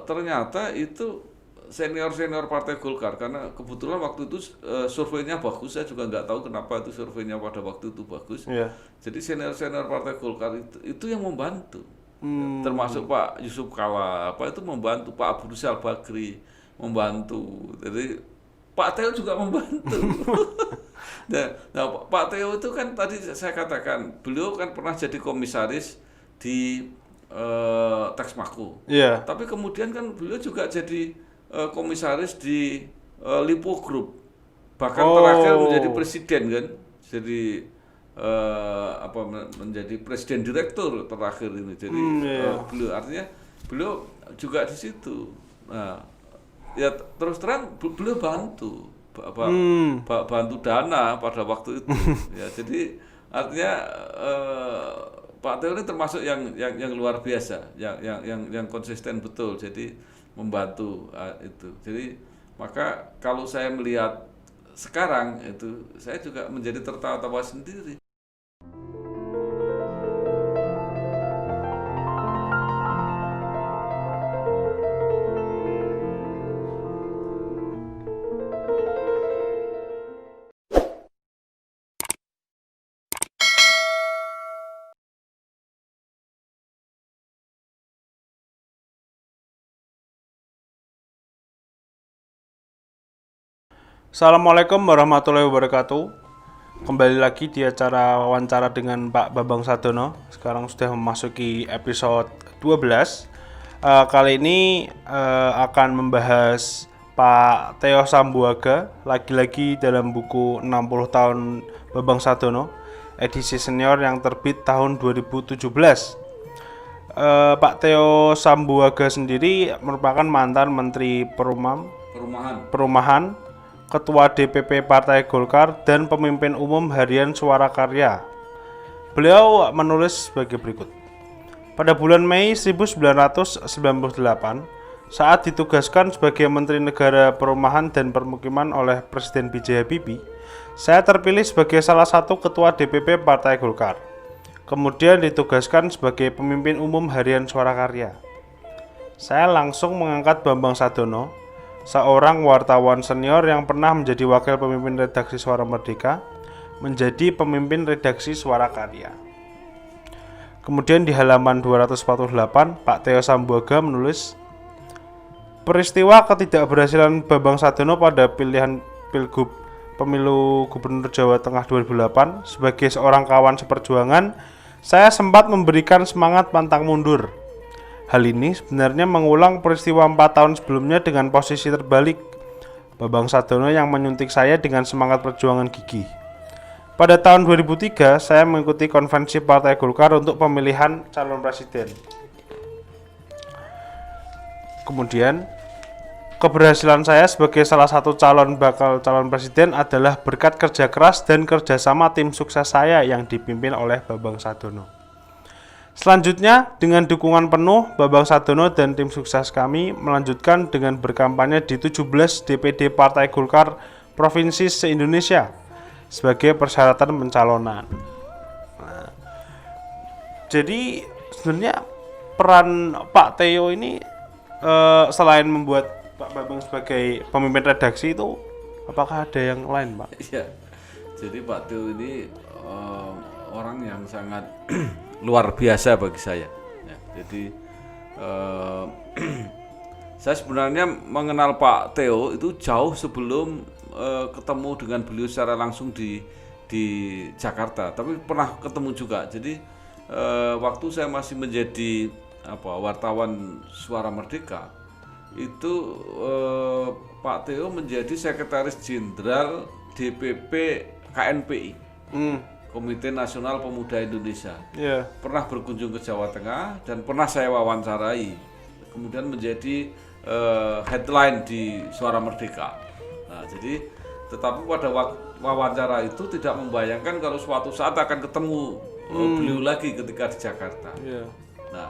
ternyata itu senior Partai Golkar, karena kebetulan waktu itu surveinya bagus. Saya juga nggak tahu kenapa itu surveinya pada waktu itu bagus. Iya. Jadi senior Partai Golkar itu yang membantu, termasuk Hmm. Pak Yusuf Kala apa itu membantu, Pak Abu Rizal Bakri membantu. Jadi Pak Teo juga membantu. Nah, Pak Teo itu kan tadi saya katakan, beliau kan pernah jadi komisaris di Texmaco. Iya. Tapi kemudian kan beliau juga jadi komisaris di Lipo Group. Bahkan terakhir menjadi Oh. presiden kan. Jadi menjadi presiden direktur terakhir ini. Jadi Iya. beliau artinya beliau juga di situ. Nah, ya terus terang beliau bantu bantu dana pada waktu itu. Ya, jadi artinya Pak Teo ini termasuk yang luar biasa, yang konsisten betul. Jadi membantu itu. Jadi maka kalau saya melihat sekarang itu, saya juga menjadi tertawa-tawa sendiri. Assalamualaikum warahmatullahi wabarakatuh. Kembali lagi di acara wawancara dengan Pak Bambang Sadono. Sekarang sudah memasuki episode 12. Kali ini akan membahas Pak Theo Sambuaga, lagi-lagi dalam buku 60 tahun Bambang Sadono, edisi senior yang terbit tahun 2017. Pak Theo Sambuaga sendiri merupakan mantan Menteri Perumahan, Ketua DPP Partai Golkar, dan pemimpin umum harian Suara Karya. Beliau menulis sebagai berikut. Pada bulan Mei 1998, saat ditugaskan sebagai Menteri Negara Perumahan dan Permukiman oleh Presiden B.J. Habibie, saya terpilih sebagai salah satu Ketua DPP Partai Golkar. Kemudian ditugaskan sebagai pemimpin umum harian Suara Karya. Saya langsung mengangkat Bambang Sadono, seorang wartawan senior yang pernah menjadi wakil pemimpin redaksi Suara Merdeka, menjadi pemimpin redaksi Suara Karya. Kemudian di halaman 248, Pak Theo Sambuaga menulis, peristiwa ketidakberhasilan Bambang Sadono pada pilihan Pilgub Pemilu Gubernur Jawa Tengah 2008, sebagai seorang kawan seperjuangan, saya sempat memberikan semangat pantang mundur. Hal ini sebenarnya mengulang peristiwa 4 tahun sebelumnya dengan posisi terbalik. Bambang Sadono yang menyuntik saya dengan semangat perjuangan gigih. Pada tahun 2003, saya mengikuti konvensi Partai Golkar untuk pemilihan calon presiden. Kemudian, keberhasilan saya sebagai salah satu bakal calon presiden adalah berkat kerja keras dan kerjasama tim sukses saya yang dipimpin oleh Bambang Sadono. Selanjutnya, dengan dukungan penuh, Bambang Sadono dan tim sukses kami melanjutkan dengan berkampanye di 17 DPD Partai Golkar Provinsi se-Indonesia sebagai persyaratan pencalonan. Nah, jadi sebenarnya peran Pak Theo ini selain membuat Pak Bambang sebagai pemimpin redaksi itu, apakah ada yang lain, Pak? Iya. Jadi Pak Teo ini orang yang sangat luar biasa bagi saya. Ya, jadi saya sebenarnya mengenal Pak Theo itu jauh sebelum ketemu dengan beliau secara langsung di Jakarta. Tapi pernah ketemu juga. Jadi waktu saya masih menjadi wartawan Suara Merdeka, itu Pak Theo menjadi sekretaris jenderal DPP KNPI, Komite Nasional Pemuda Indonesia. Yeah. Pernah berkunjung ke Jawa Tengah dan pernah saya wawancarai. Kemudian menjadi headline di Suara Merdeka. Nah, jadi tetapi pada wawancara itu tidak membayangkan kalau suatu saat akan ketemu beliau lagi ketika di Jakarta. Yeah. Nah,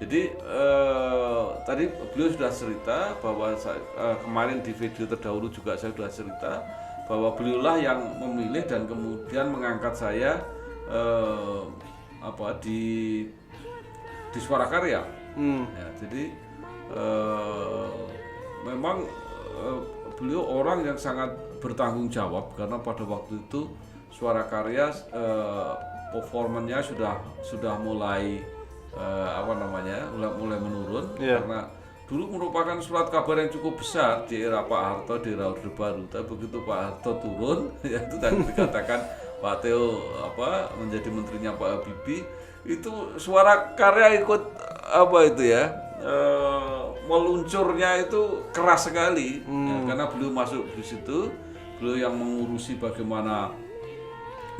jadi tadi beliau sudah cerita bahwa kemarin di video terdahulu juga saya sudah cerita bahwa beliaulah yang memilih dan kemudian mengangkat saya di Suara Karya. Ya, jadi memang beliau orang yang sangat bertanggung jawab karena pada waktu itu Suara Karya performanya sudah mulai mulai menurun karena dulu merupakan surat kabar yang cukup besar di era Pak Harto, di era Orde Baru. Tapi begitu Pak Harto turun, ya itu tadi dikatakan Pak Theo menjadi menterinya Pak Habibie, itu Suara Karya ikut meluncurnya itu keras sekali ya, karena beliau masuk di situ, beliau yang mengurusi bagaimana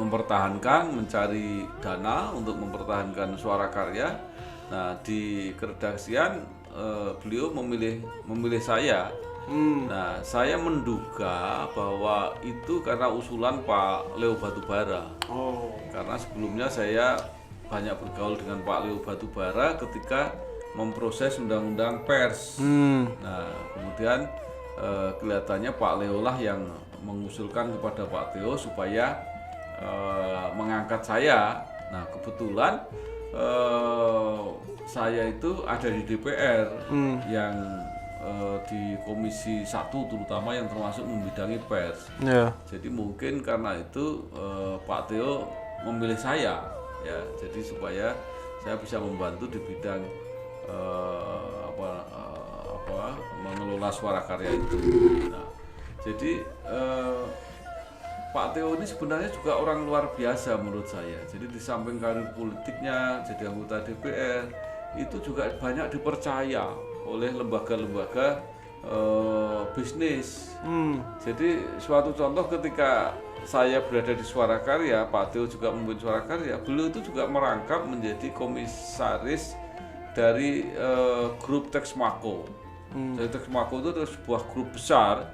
mempertahankan, mencari dana untuk mempertahankan Suara Karya. Nah di keredaksian beliau memilih saya. Nah saya menduga bahwa itu karena usulan Pak Leo Batubara. Karena sebelumnya saya banyak bergaul dengan Pak Leo Batubara ketika memproses undang-undang pers. Nah kemudian kelihatannya Pak Leo lah yang mengusulkan kepada Pak Theo supaya mengangkat saya. Nah kebetulan saya itu ada di DPR yang di Komisi 1 terutama yang termasuk membidangi pers. Jadi mungkin karena itu Pak Theo memilih saya ya, jadi supaya saya bisa membantu di bidang mengelola Suara Karya itu. Nah, jadi Pak Theo ini sebenarnya juga orang luar biasa menurut saya. Jadi di samping karir politiknya jadi anggota DPR, itu juga banyak dipercaya oleh lembaga-lembaga bisnis. Jadi suatu contoh ketika saya berada di Suara Karya, Pak Theo juga memimpin Suara Karya, beliau itu juga merangkap menjadi komisaris dari grup Texmaco. Jadi Texmaco itu adalah sebuah grup besar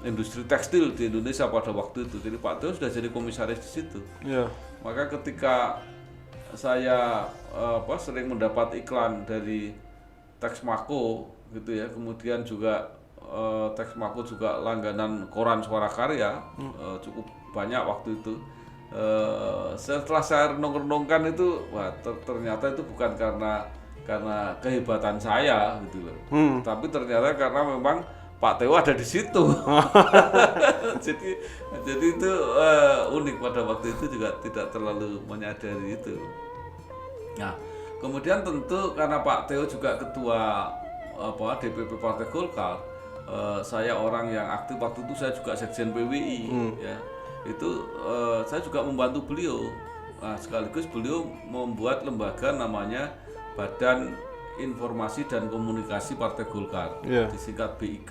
industri tekstil di Indonesia pada waktu itu. Jadi Pak Theo sudah jadi komisaris di situ. Maka ketika saya sering mendapat iklan dari Texmaco gitu ya, kemudian juga Texmaco juga langganan koran Suara Karya cukup banyak waktu itu. Setelah saya renung-renungkan itu, ternyata itu bukan karena kehebatan saya gitu loh, tapi ternyata karena memang Pak Theo ada di situ. jadi itu unik pada waktu itu, juga tidak terlalu menyadari itu. Nah, kemudian tentu karena Pak Theo juga ketua DPP Partai Golkar, saya orang yang aktif waktu itu, saya juga sekjen PWI ya. Itu saya juga membantu beliau. Nah, sekaligus beliau membuat lembaga namanya Badan Informasi dan Komunikasi Partai Golkar, disingkat BIK.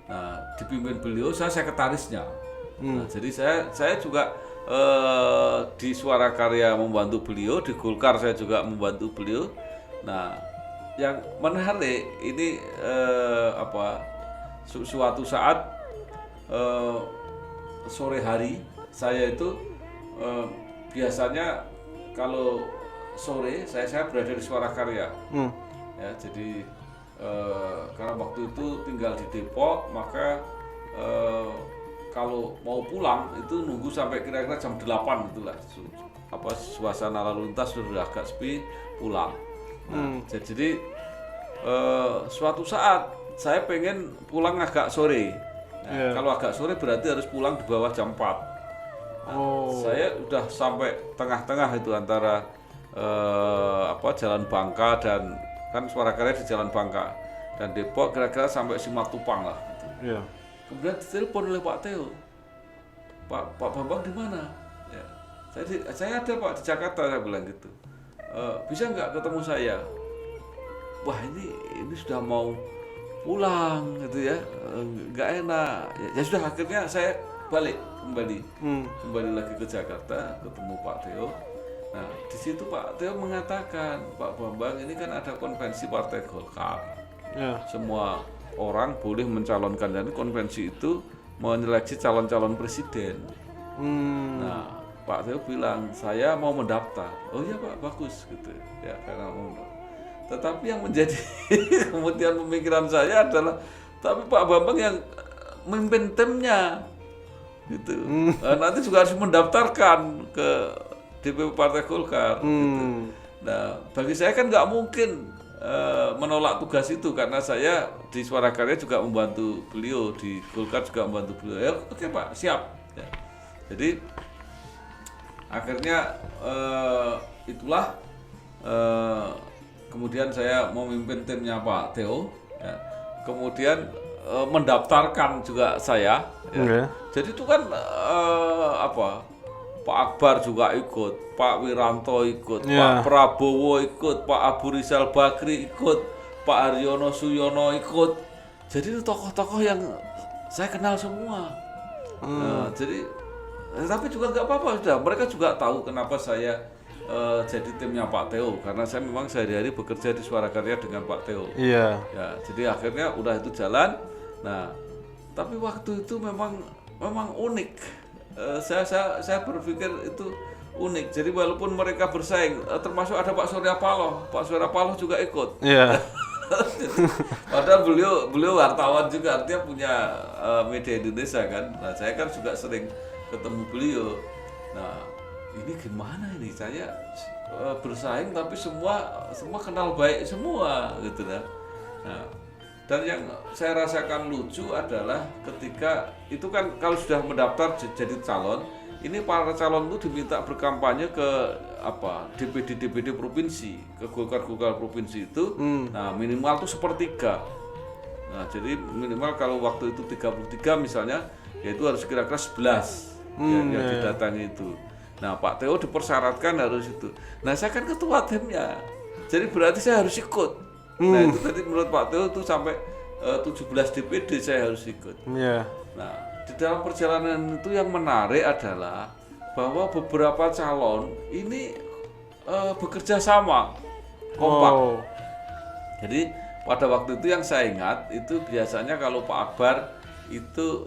Nah, dipimpin beliau, saya sekretarisnya. Nah, jadi saya juga di Suara Karya membantu beliau, di Golkar saya juga membantu beliau. Nah, yang menarik ini suatu saat sore hari saya itu biasanya kalau sore saya berada di Suara Karya. Ya, jadi karena waktu itu tinggal di Depok, maka kalau mau pulang itu nunggu sampai kira-kira jam 8 itulah. Suasana lalu lintas sudah agak sepi, pulang. Nah, jadi suatu saat saya pengen pulang agak sore. Nah, kalau agak sore berarti harus pulang di bawah jam 4. Saya udah sampai tengah-tengah itu antara Jalan Bangka dan kan Suara Karya di Jalan Bangka dan Depok, kira-kira sampai Simatupang lah gitu. Kemudian ditelepon oleh Pak Theo, Pak Bambang di mana? Ya, saya ada Pak di Jakarta, saya bilang gitu. Bisa nggak ketemu saya? Wah ini sudah mau pulang gitu ya, nggak enak. Ya sudah, akhirnya saya balik kembali lagi ke Jakarta, ketemu Pak Theo. Nah, di situ Pak Theo mengatakan, Pak Bambang, ini kan ada konvensi Partai Golkar. Semua orang boleh mencalonkan, dan konvensi itu menyeleksi calon-calon presiden. Nah, Pak Theo bilang, saya mau mendaftar. Oh iya Pak, bagus gitu. Ya, karena mau. Tetapi yang menjadi kemudian pemikiran saya adalah, tapi Pak Bambang yang memimpin timnya gitu. Nanti juga harus mendaftarkan ke DPP Partai Golkar gitu. Nah, bagi saya kan nggak mungkin menolak tugas itu karena saya di Suara Karya juga membantu beliau, di Golkar juga membantu beliau. Ya oke Pak, siap. Ya. Jadi akhirnya itulah kemudian saya memimpin timnya Pak Theo. Ya. Kemudian mendaftarkan juga saya. Ya. Jadi itu kan Pak Akbar juga ikut, Pak Wiranto ikut, Pak Prabowo ikut, Pak Abu Rizal Bakri ikut, Pak Haryono Suyono ikut. Jadi itu tokoh-tokoh yang saya kenal semua. Jadi tapi juga nggak apa-apa, sudah mereka juga tahu kenapa saya jadi timnya Pak Theo, karena saya memang sehari-hari bekerja di Suara Karya dengan Pak Theo. Iya. Ya, jadi akhirnya udah itu jalan. Nah, tapi waktu itu memang unik. Saya berpikir itu unik. Jadi walaupun mereka bersaing, termasuk ada Pak Surya Paloh juga ikut. Iya. Padahal beliau wartawan juga, artinya punya media Indonesia kan. Nah, saya kan juga sering ketemu beliau. Nah, ini gimana ini, saya bersaing tapi semua kenal baik semua gitu kan. Nah, dan yang saya rasakan lucu adalah ketika itu kan kalau sudah mendaftar jadi calon, ini para calon itu diminta berkampanye ke DPD provinsi, ke Golkar provinsi itu. Nah, minimal tuh 1/3. Nah, jadi minimal kalau waktu itu 33 misalnya, yaitu harus kira-kira 11 yang didatangi itu. Nah, Pak Theo dipersyaratkan harus itu. Nah, saya kan ketua timnya, jadi berarti saya harus ikut. Nah, itu tadi menurut Pak Theo itu sampai 17 DPD saya harus ikut. Nah, di dalam perjalanan itu yang menarik adalah bahwa beberapa calon ini bekerja sama, kompak. Jadi pada waktu itu yang saya ingat itu biasanya kalau Pak Akbar itu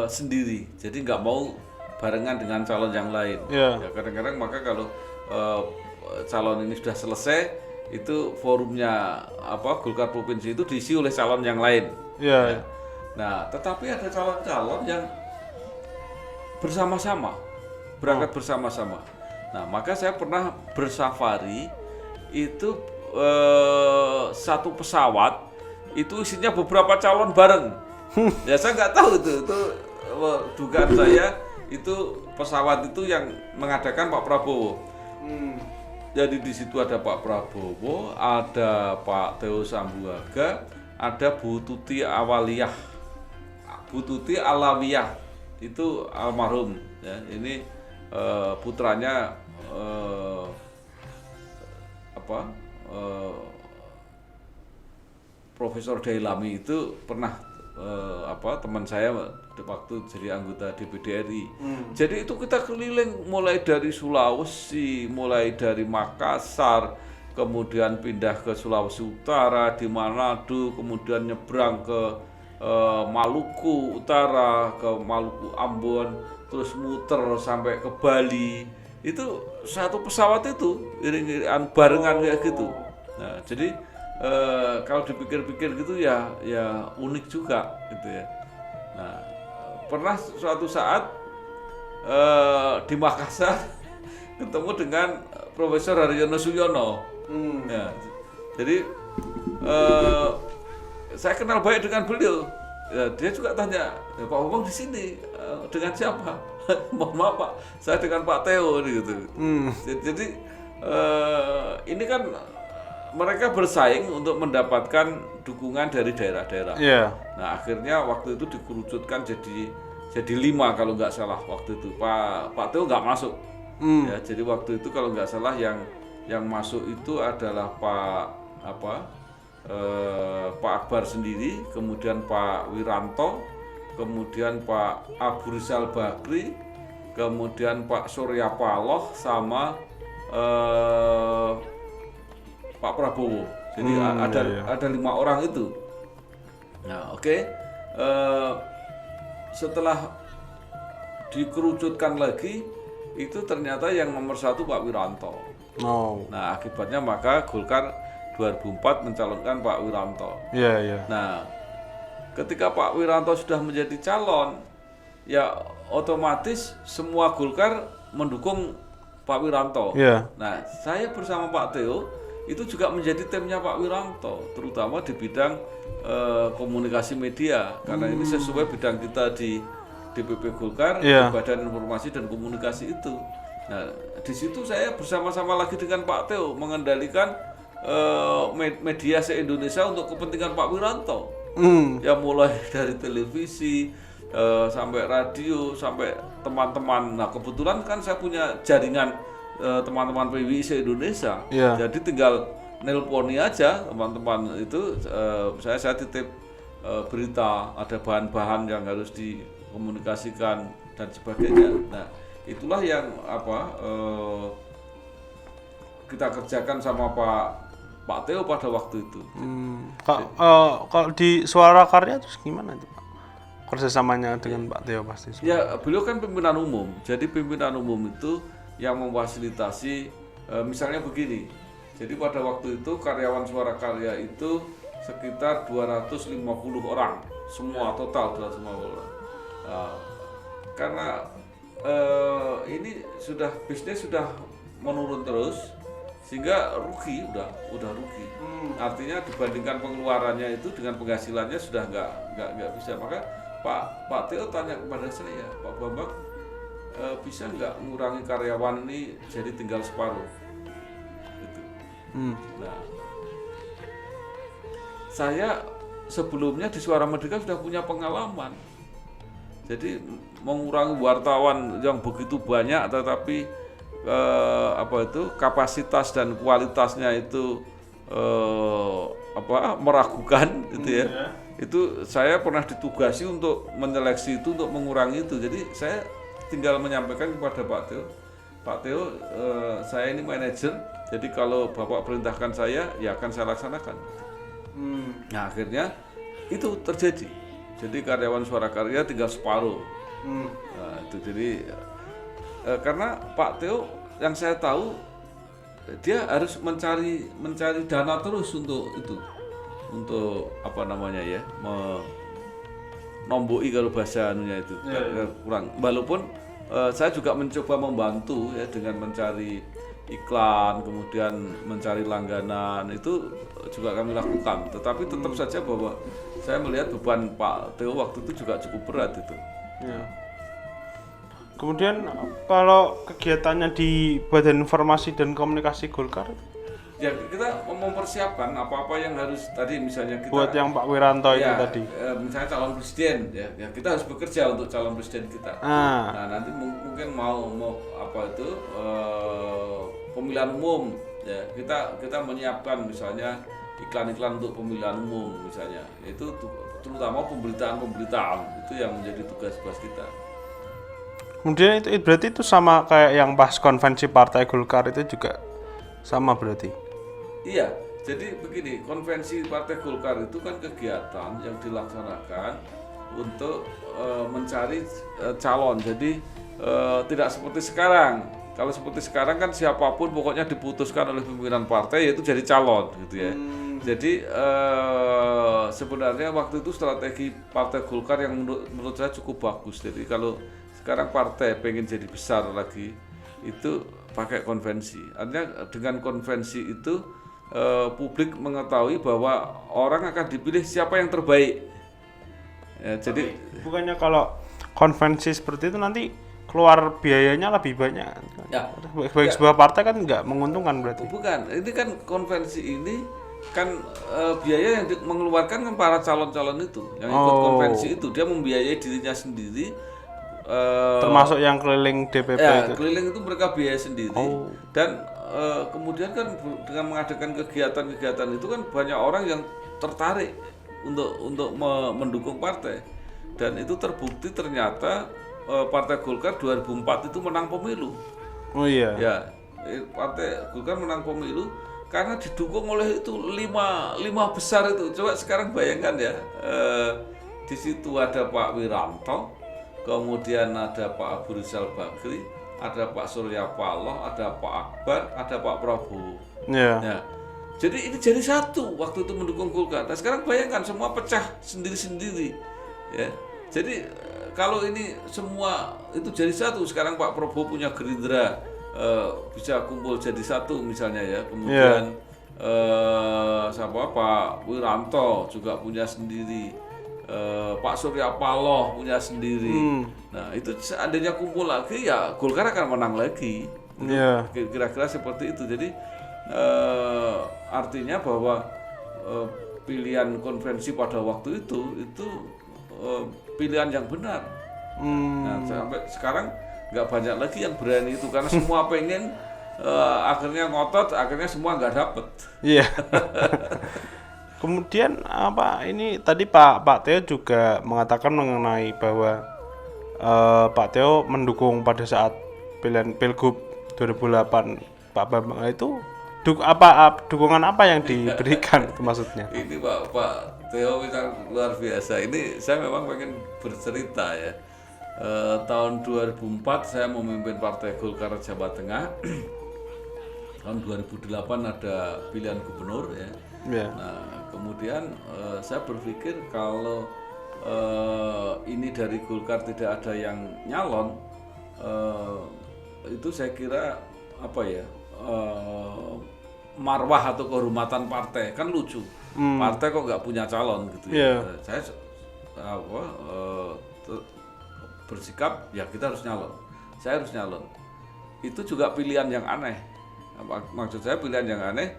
sendiri, jadi nggak mau barengan dengan calon yang lain. Ya, kadang-kadang maka kalau calon ini sudah selesai, itu forumnya Golkar provinsi itu diisi oleh calon yang lain. Ya. Nah, tetapi ada calon-calon yang bersama-sama, berangkat bersama-sama. Nah, maka saya pernah bersafari itu satu pesawat itu isinya beberapa calon bareng. Ya saya nggak tahu itu dugaan saya itu pesawat itu yang mengadakan Pak Prabowo. Jadi di situ ada Pak Prabowo, ada Pak Theo Sambuaga, ada Bu Tuti Alawiyah, itu almarhum. Ya, ini putranya Profesor Dailami itu pernah teman saya waktu jadi anggota DPD RI. Jadi itu kita keliling mulai dari Sulawesi, mulai dari Makassar, kemudian pindah ke Sulawesi Utara, di Manado, kemudian nyebrang ke Maluku Utara, ke Maluku Ambon, terus muter sampai ke Bali. Itu satu pesawat itu iring-iringan barengan kayak gitu. Nah, jadi kalau dipikir-pikir gitu ya unik juga gitu ya. Nah, pernah suatu saat di Makassar ketemu dengan Profesor Haryono Suyono. Ya, jadi saya kenal baik dengan beliau. Ya, dia juga tanya, Pak Bambang di sini dengan siapa? Mohon maaf Pak, saya dengan Pak Theo gitu. Jadi ini kan mereka bersaing untuk mendapatkan dukungan dari daerah-daerah. Nah, akhirnya waktu itu dikerucutkan jadi 5 kalau nggak salah waktu itu. Pak Theo nggak masuk. Ya, jadi waktu itu kalau nggak salah yang masuk itu adalah Pak Akbar sendiri, kemudian Pak Wiranto, kemudian Pak Abu Rizal Bakri, kemudian Pak Surya Paloh sama Pak Prabowo. Jadi ada 5 orang itu. Nah, oke. Setelah dikerucutkan lagi, itu ternyata yang nomor 1 Pak Wiranto. Nah, akibatnya maka Golkar 2004 mencalonkan Pak Wiranto. Nah, ketika Pak Wiranto sudah menjadi calon, ya otomatis semua Golkar mendukung Pak Wiranto. Nah, saya bersama Pak Theo itu juga menjadi timnya Pak Wiranto, terutama di bidang komunikasi media, karena ini sesuai bidang kita di DPP Golkar, di Badan Informasi dan Komunikasi itu. Nah, di situ saya bersama-sama lagi dengan Pak Theo mengendalikan media se-Indonesia untuk kepentingan Pak Wiranto. Ya mulai dari televisi sampai radio sampai teman-teman. Nah, kebetulan kan saya punya jaringan teman-teman PWI se-Indonesia. Jadi tinggal nelponi aja teman-teman itu, saya titip berita, ada bahan-bahan yang harus dikomunikasikan dan sebagainya. Nah, itulah yang kita kerjakan sama Pak Theo pada waktu itu. Kalau di Suara Karya terus gimana tuh Pak? Kerjasamanya dengan Pak Theo pasti. Ya, beliau kan pimpinan umum. Jadi pimpinan umum itu yang memfasilitasi, misalnya begini. Jadi pada waktu itu karyawan Suara Karya itu sekitar 250 orang, semua total 250 orang. Karena ini bisnis sudah menurun terus, sehingga rugi, udah rugi. Artinya dibandingkan pengeluarannya itu dengan penghasilannya sudah nggak bisa. Maka Pak Theo tanya kepada saya, Pak Bambang, bisa nggak mengurangi karyawan ini jadi tinggal separuh? Gitu. Nah, saya sebelumnya di Suara Merdeka sudah punya pengalaman. Jadi mengurangi wartawan yang begitu banyak, tetapi kapasitas dan kualitasnya itu meragukan gitu ya. Itu saya pernah ditugasi untuk menyeleksi itu, untuk mengurangi itu. Jadi saya tinggal menyampaikan kepada Pak Theo, saya ini manajer, jadi kalau Bapak perintahkan saya, ya akan saya laksanakan. Nah, akhirnya itu terjadi. Jadi karyawan Suara Karya tinggal separuh. Nah, itu jadi karena Pak Theo yang saya tahu, dia harus mencari dana terus untuk itu, untuk nomboi kalau bahasa anunya itu. Kurang. Walaupun saya juga mencoba membantu ya dengan mencari iklan, kemudian mencari langganan, itu juga kami lakukan. Tetapi tetap saja bahwa saya melihat beban Pak Theo waktu itu juga cukup berat itu. Kemudian kalau kegiatannya di Badan Informasi dan Komunikasi Golkar, ya kita mempersiapkan apa-apa yang harus tadi, misalnya kita buat yang Pak Wiranto itu tadi. Misalnya calon presiden, ya kita harus bekerja untuk calon presiden kita. Nah, nanti mungkin mau pemilihan umum, ya kita menyiapkan misalnya iklan-iklan untuk pemilihan umum misalnya. Itu terutama pemberitaan itu yang menjadi tugas kita. Kemudian itu berarti itu sama kayak yang pas konvensi Partai Golkar itu juga sama berarti? Iya, jadi begini, konvensi Partai Golkar itu kan kegiatan yang dilaksanakan untuk mencari calon. Jadi tidak seperti sekarang. Kalau seperti sekarang kan siapapun pokoknya diputuskan oleh pimpinan partai yaitu jadi calon gitu ya. Jadi sebenarnya waktu itu strategi Partai Golkar yang menurut saya cukup bagus. Jadi kalau sekarang partai pengen jadi besar lagi, itu pakai konvensi. Artinya dengan konvensi itu publik mengetahui bahwa orang akan dipilih siapa yang terbaik. Ya, jadi bukannya kalau konvensi seperti itu nanti keluar biayanya lebih banyak. Ya, bagi sebuah partai kan nggak menguntungkan berarti. Bukan, ini kan konvensi ini kan biaya yang mengeluarkan kan para calon-calon itu yang ikut konvensi itu, dia membiayai dirinya sendiri. Termasuk yang keliling DPP itu. Keliling itu mereka biaya sendiri. Dan kemudian kan dengan mengadakan kegiatan-kegiatan itu kan banyak orang yang tertarik untuk mendukung partai. Dan itu terbukti ternyata Partai Golkar 2004 itu menang pemilu. Oh iya. Ya, Partai Golkar menang pemilu karena didukung oleh itu lima besar itu. Coba sekarang bayangkan ya, di situ ada Pak Wiranto, kemudian ada Pak Abu Rizal Bakri, ada Pak Surya Paloh, ada Pak Akbar, ada Pak Prabowo. Ya. Jadi ini jadi satu waktu itu mendukung Golkar. Nah sekarang bayangkan semua pecah sendiri-sendiri. Ya. Jadi kalau ini semua itu jadi satu, sekarang Pak Prabowo punya Gerindra, bisa kumpul jadi satu misalnya ya. Kemudian siapa Pak Wiranto juga punya sendiri, Pak Surya Paloh punya sendiri. Nah itu seandainya kumpul lagi ya Golkar akan menang lagi. Iya. Kira-kira seperti itu. Jadi artinya bahwa pilihan konvensi pada waktu itu pilihan yang benar. Nah sampai sekarang nggak banyak lagi yang berani itu karena semua pengen akhirnya ngotot, akhirnya semua nggak dapet. Iya. Kemudian ini tadi Pak Theo juga mengatakan mengenai bahwa Pak Theo mendukung pada saat pilihan Pilgub 2008 Pak Bambang itu dukungan apa yang diberikan itu maksudnya? Ini Pak Theo kan luar biasa. Ini saya memang pengen bercerita ya. Tahun 2004 saya memimpin Partai Golkar Jawa Tengah. Tahun 2008 ada pilihan gubernur ya. Yeah. Nah kemudian saya berpikir kalau ini dari Golkar tidak ada yang nyalon, itu saya kira marwah atau kehormatan partai kan lucu. Partai kok nggak punya calon gitu ya. Saya bersikap ya kita harus nyalon. Saya harus nyalon. Itu juga pilihan yang aneh. Maksud saya pilihan yang aneh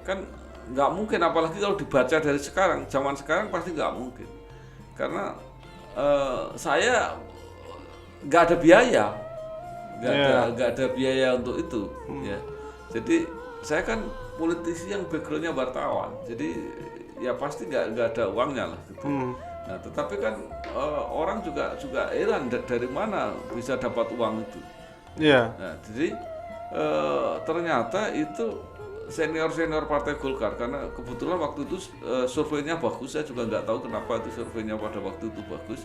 kan nggak mungkin, apalagi kalau dibaca dari sekarang, zaman sekarang pasti nggak mungkin karena saya nggak ada biaya, nggak ada biaya untuk itu ya. Jadi saya kan politisi yang backgroundnya wartawan, jadi ya pasti nggak ada uangnya lah gitu. Nah tetapi kan orang juga heran dari mana bisa dapat uang itu. Nah jadi ternyata itu senior Partai Golkar, karena kebetulan waktu itu surveinya bagus, saya juga nggak tahu kenapa itu surveinya pada waktu itu bagus.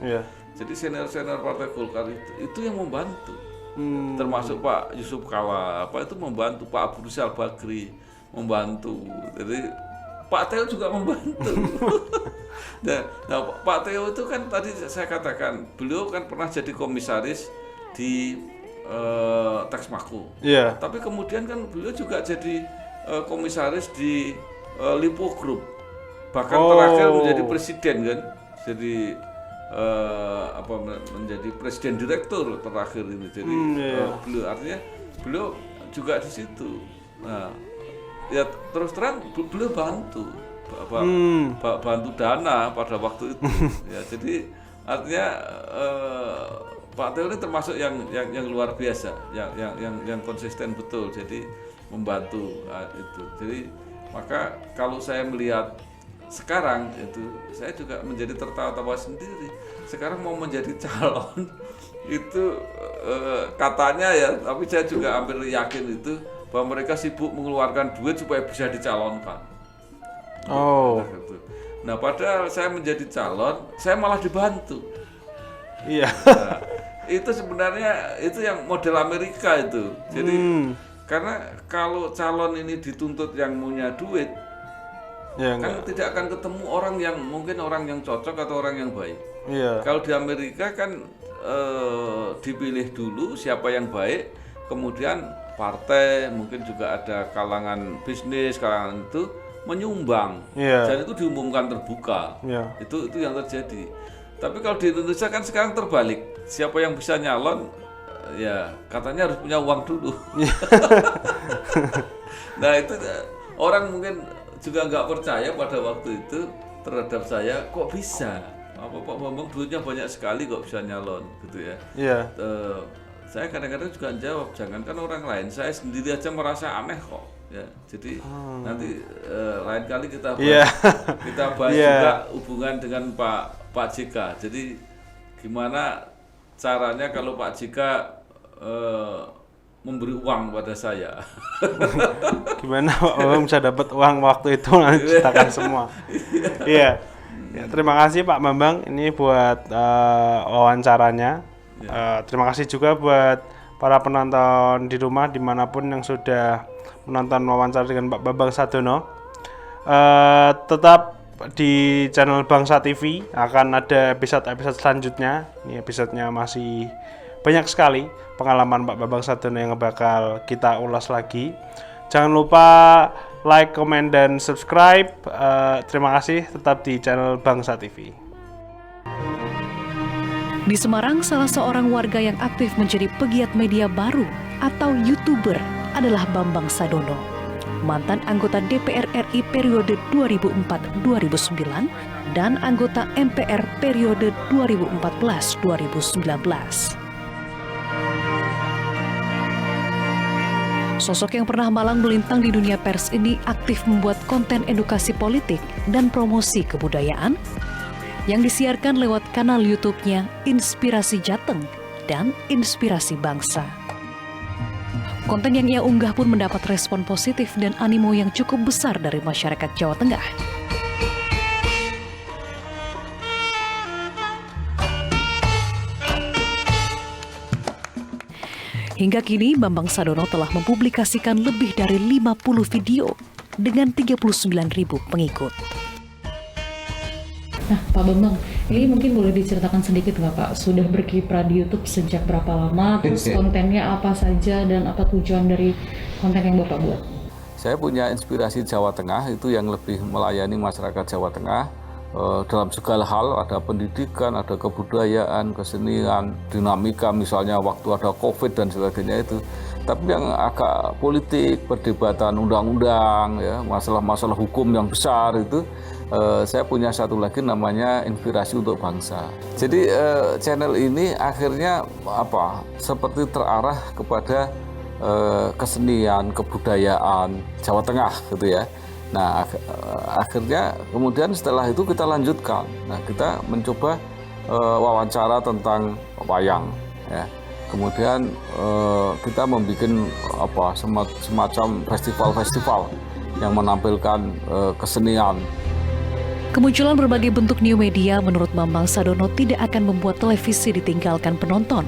Jadi senior Partai Golkar itu yang membantu, termasuk Pak Yusuf Kala itu membantu, Pak Abu Rizal Bakri membantu, jadi Pak Theo juga membantu. Nah Pak Theo itu kan tadi saya katakan beliau kan pernah jadi komisaris di Texmaco. Tapi kemudian kan beliau juga jadi komisaris di Lipo Group, bahkan terakhir menjadi presiden kan, jadi menjadi presiden direktur terakhir ini. Jadi beliau juga di situ. Nah ya terus terang beliau bantu dana pada waktu itu. Ya jadi artinya Pak Theo ini termasuk yang luar biasa, yang konsisten betul. Jadi membantu itu. Jadi maka kalau saya melihat sekarang itu, saya juga menjadi tertawa-tawa sendiri. Sekarang mau menjadi calon itu katanya ya, tapi saya juga hampir yakin itu bahwa mereka sibuk mengeluarkan duit supaya bisa dicalonkan. Nah padahal saya menjadi calon, saya malah dibantu. Nah, itu sebenarnya itu yang model Amerika itu. Jadi karena kalau calon ini dituntut yang punya duit, kan tidak akan ketemu orang yang mungkin orang yang cocok atau orang yang baik. Kalau di Amerika kan dipilih dulu siapa yang baik, kemudian partai, mungkin juga ada kalangan bisnis, kalangan itu menyumbang, dan itu diumumkan terbuka. Itu yang terjadi. Tapi kalau di Indonesia kan sekarang terbalik, siapa yang bisa nyalon ya katanya harus punya uang dulu. Nah itu orang mungkin juga nggak percaya pada waktu itu terhadap saya, kok bisa Pak Bambang duitnya banyak sekali kok bisa nyalon gitu ya. Saya kadang-kadang juga jawab, jangankan orang lain, saya sendiri aja merasa aneh kok ya. Jadi nanti lain kali kita bahas juga hubungan dengan Pak JK. Jadi gimana caranya kalau Pak JK memberi uang pada saya. Gimana Pak Bambang bisa dapat uang waktu itu, nanti ceritakan semua. Ya, terima kasih Pak Bambang ini buat wawancaranya. Terima kasih juga buat para penonton di rumah dimanapun yang sudah menonton wawancara dengan Pak Bambang Sadono. Tetap di channel Bangsa TV akan ada episode-episode selanjutnya. Ini episodenya masih banyak sekali pengalaman Pak Bambang Sadono yang bakal kita ulas lagi. Jangan lupa like, comment, dan subscribe. Terima kasih, tetap di channel Bangsa TV. Di Semarang, salah seorang warga yang aktif menjadi pegiat media baru atau YouTuber adalah Bambang Sadono, mantan anggota DPR RI periode 2004-2009 dan anggota MPR periode 2014-2019. Sosok yang pernah malang melintang di dunia pers ini aktif membuat konten edukasi politik dan promosi kebudayaan yang disiarkan lewat kanal YouTube-nya Inspirasi Jateng dan Inspirasi Bangsa. Konten yang ia unggah pun mendapat respon positif dan animo yang cukup besar dari masyarakat Jawa Tengah. Hingga kini, Bambang Sadono telah mempublikasikan lebih dari 50 video dengan 39.000 pengikut. Nah, Pak Bambang, ini mungkin boleh diceritakan sedikit nggak Pak? Sudah berkiprah di YouTube sejak berapa lama? Terus kontennya apa saja dan apa tujuan dari konten yang Bapak buat? Saya punya Inspirasi Jawa Tengah, itu yang lebih melayani masyarakat Jawa Tengah dalam segala hal, ada pendidikan, ada kebudayaan, kesenian, dinamika misalnya waktu ada COVID dan sebagainya itu. Tapi yang agak politik, perdebatan undang-undang, ya, masalah-masalah hukum yang besar itu, saya punya satu lagi namanya Inspirasi untuk Bangsa. Jadi channel ini akhirnya seperti terarah kepada kesenian, kebudayaan Jawa Tengah gitu ya. Nah, akhirnya kemudian setelah itu kita lanjutkan. Nah, kita mencoba wawancara tentang wayang, ya. Kemudian kita membuat semacam festival-festival yang menampilkan kesenian. Kemunculan berbagai bentuk new media menurut Bambang Sadono tidak akan membuat televisi ditinggalkan penonton.